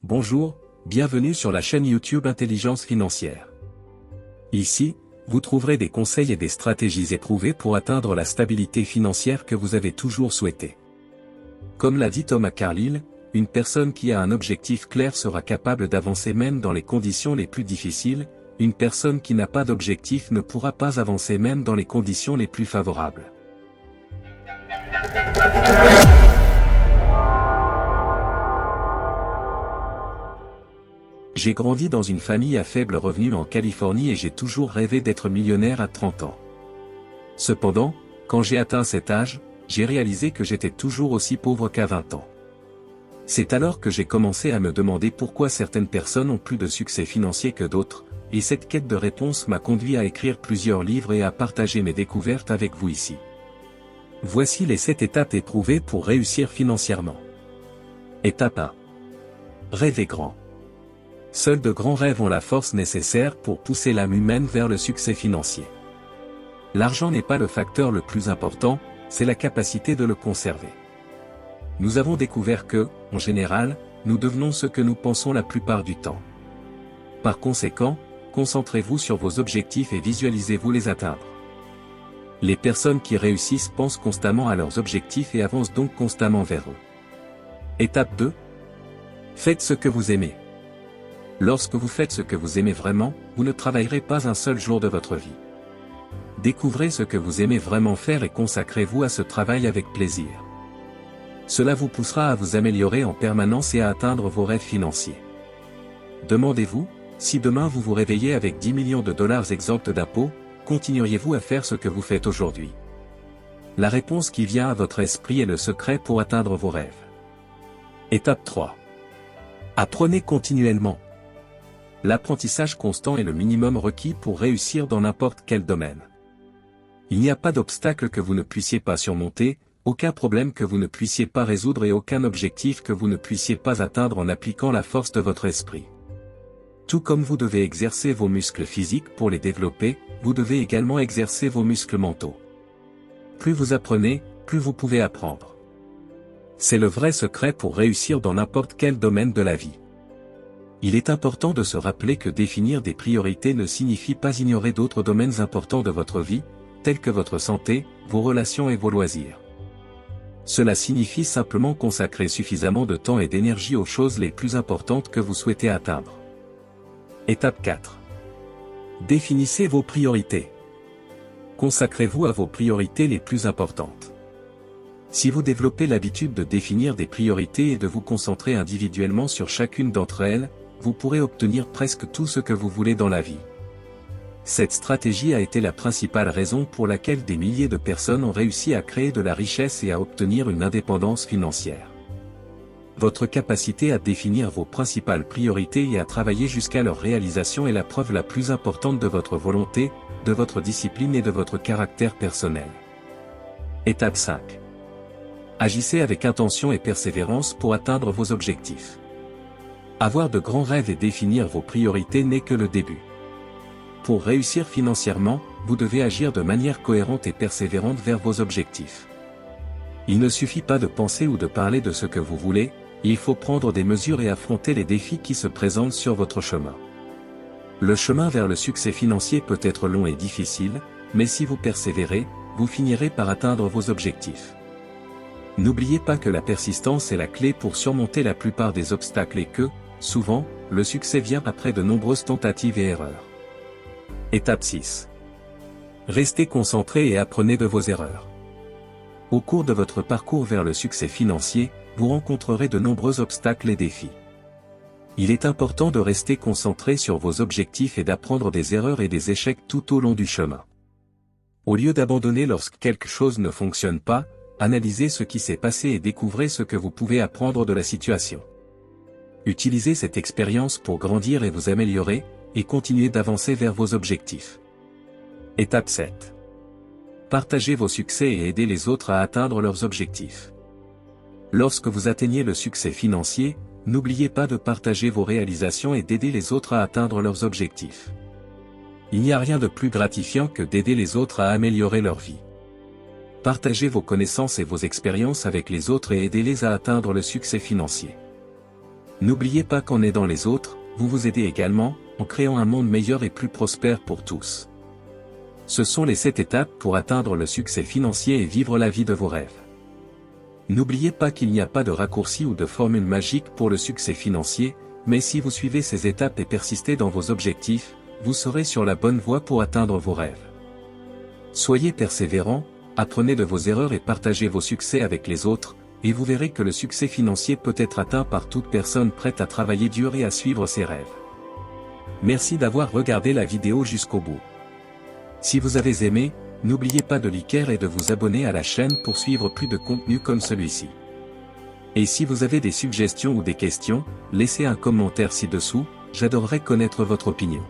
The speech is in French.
Bonjour, bienvenue sur la chaîne YouTube Intelligence Financière. Ici, vous trouverez des conseils et des stratégies éprouvées pour atteindre la stabilité financière que vous avez toujours souhaité. Comme l'a dit Thomas Carlyle, une personne qui a un objectif clair sera capable d'avancer même dans les conditions les plus difficiles, une personne qui n'a pas d'objectif ne pourra pas avancer même dans les conditions les plus favorables. J'ai grandi dans une famille à faible revenu en Californie et j'ai toujours rêvé d'être millionnaire à 30 ans. Cependant, quand j'ai atteint cet âge, j'ai réalisé que j'étais toujours aussi pauvre qu'à 20 ans. C'est alors que j'ai commencé à me demander pourquoi certaines personnes ont plus de succès financier que d'autres, et cette quête de réponse m'a conduit à écrire plusieurs livres et à partager mes découvertes avec vous ici. Voici les 7 étapes éprouvées pour réussir financièrement. Étape 1. Rêver grand. Seuls de grands rêves ont la force nécessaire pour pousser l'âme humaine vers le succès financier. L'argent n'est pas le facteur le plus important, c'est la capacité de le conserver. Nous avons découvert que, en général, nous devenons ce que nous pensons la plupart du temps. Par conséquent, concentrez-vous sur vos objectifs et visualisez-vous les atteindre. Les personnes qui réussissent pensent constamment à leurs objectifs et avancent donc constamment vers eux. Étape 2. Faites ce que vous aimez. Lorsque vous faites ce que vous aimez vraiment, vous ne travaillerez pas un seul jour de votre vie. Découvrez ce que vous aimez vraiment faire et consacrez-vous à ce travail avec plaisir. Cela vous poussera à vous améliorer en permanence et à atteindre vos rêves financiers. Demandez-vous, si demain vous vous réveillez avec 10 millions de dollars exempts d'impôts, continueriez-vous à faire ce que vous faites aujourd'hui? La réponse qui vient à votre esprit est le secret pour atteindre vos rêves. Étape 3. Apprenez continuellement. L'apprentissage constant est le minimum requis pour réussir dans n'importe quel domaine. Il n'y a pas d'obstacle que vous ne puissiez pas surmonter, aucun problème que vous ne puissiez pas résoudre et aucun objectif que vous ne puissiez pas atteindre en appliquant la force de votre esprit. Tout comme vous devez exercer vos muscles physiques pour les développer, vous devez également exercer vos muscles mentaux. Plus vous apprenez, plus vous pouvez apprendre. C'est le vrai secret pour réussir dans n'importe quel domaine de la vie. Il est important de se rappeler que définir des priorités ne signifie pas ignorer d'autres domaines importants de votre vie, tels que votre santé, vos relations et vos loisirs. Cela signifie simplement consacrer suffisamment de temps et d'énergie aux choses les plus importantes que vous souhaitez atteindre. Étape 4. Définissez vos priorités. Consacrez-vous à vos priorités les plus importantes. Si vous développez l'habitude de définir des priorités et de vous concentrer individuellement sur chacune d'entre elles, vous pourrez obtenir presque tout ce que vous voulez dans la vie. Cette stratégie a été la principale raison pour laquelle des milliers de personnes ont réussi à créer de la richesse et à obtenir une indépendance financière. Votre capacité à définir vos principales priorités et à travailler jusqu'à leur réalisation est la preuve la plus importante de votre volonté, de votre discipline et de votre caractère personnel. Étape 5. Agissez avec intention et persévérance pour atteindre vos objectifs. Avoir de grands rêves et définir vos priorités n'est que le début. Pour réussir financièrement, vous devez agir de manière cohérente et persévérante vers vos objectifs. Il ne suffit pas de penser ou de parler de ce que vous voulez, il faut prendre des mesures et affronter les défis qui se présentent sur votre chemin. Le chemin vers le succès financier peut être long et difficile, mais si vous persévérez, vous finirez par atteindre vos objectifs. N'oubliez pas que la persistance est la clé pour surmonter la plupart des obstacles et que, souvent, le succès vient après de nombreuses tentatives et erreurs. Étape 6. Restez concentré et apprenez de vos erreurs. Au cours de votre parcours vers le succès financier, vous rencontrerez de nombreux obstacles et défis. Il est important de rester concentré sur vos objectifs et d'apprendre des erreurs et des échecs tout au long du chemin. Au lieu d'abandonner lorsque quelque chose ne fonctionne pas, analysez ce qui s'est passé et découvrez ce que vous pouvez apprendre de la situation. Utilisez cette expérience pour grandir et vous améliorer, et continuez d'avancer vers vos objectifs. Étape 7. Partagez vos succès et aidez les autres à atteindre leurs objectifs. Lorsque vous atteignez le succès financier, n'oubliez pas de partager vos réalisations et d'aider les autres à atteindre leurs objectifs. Il n'y a rien de plus gratifiant que d'aider les autres à améliorer leur vie. Partagez vos connaissances et vos expériences avec les autres et aidez-les à atteindre le succès financier. N'oubliez pas qu'en aidant les autres, vous vous aidez également, en créant un monde meilleur et plus prospère pour tous. Ce sont les 7 étapes pour atteindre le succès financier et vivre la vie de vos rêves. N'oubliez pas qu'il n'y a pas de raccourci ou de formule magique pour le succès financier, mais si vous suivez ces étapes et persistez dans vos objectifs, vous serez sur la bonne voie pour atteindre vos rêves. Soyez persévérants, apprenez de vos erreurs et partagez vos succès avec les autres, et vous verrez que le succès financier peut être atteint par toute personne prête à travailler dur et à suivre ses rêves. Merci d'avoir regardé la vidéo jusqu'au bout. Si vous avez aimé, n'oubliez pas de liker et de vous abonner à la chaîne pour suivre plus de contenu comme celui-ci. Et si vous avez des suggestions ou des questions, laissez un commentaire ci-dessous, j'adorerais connaître votre opinion.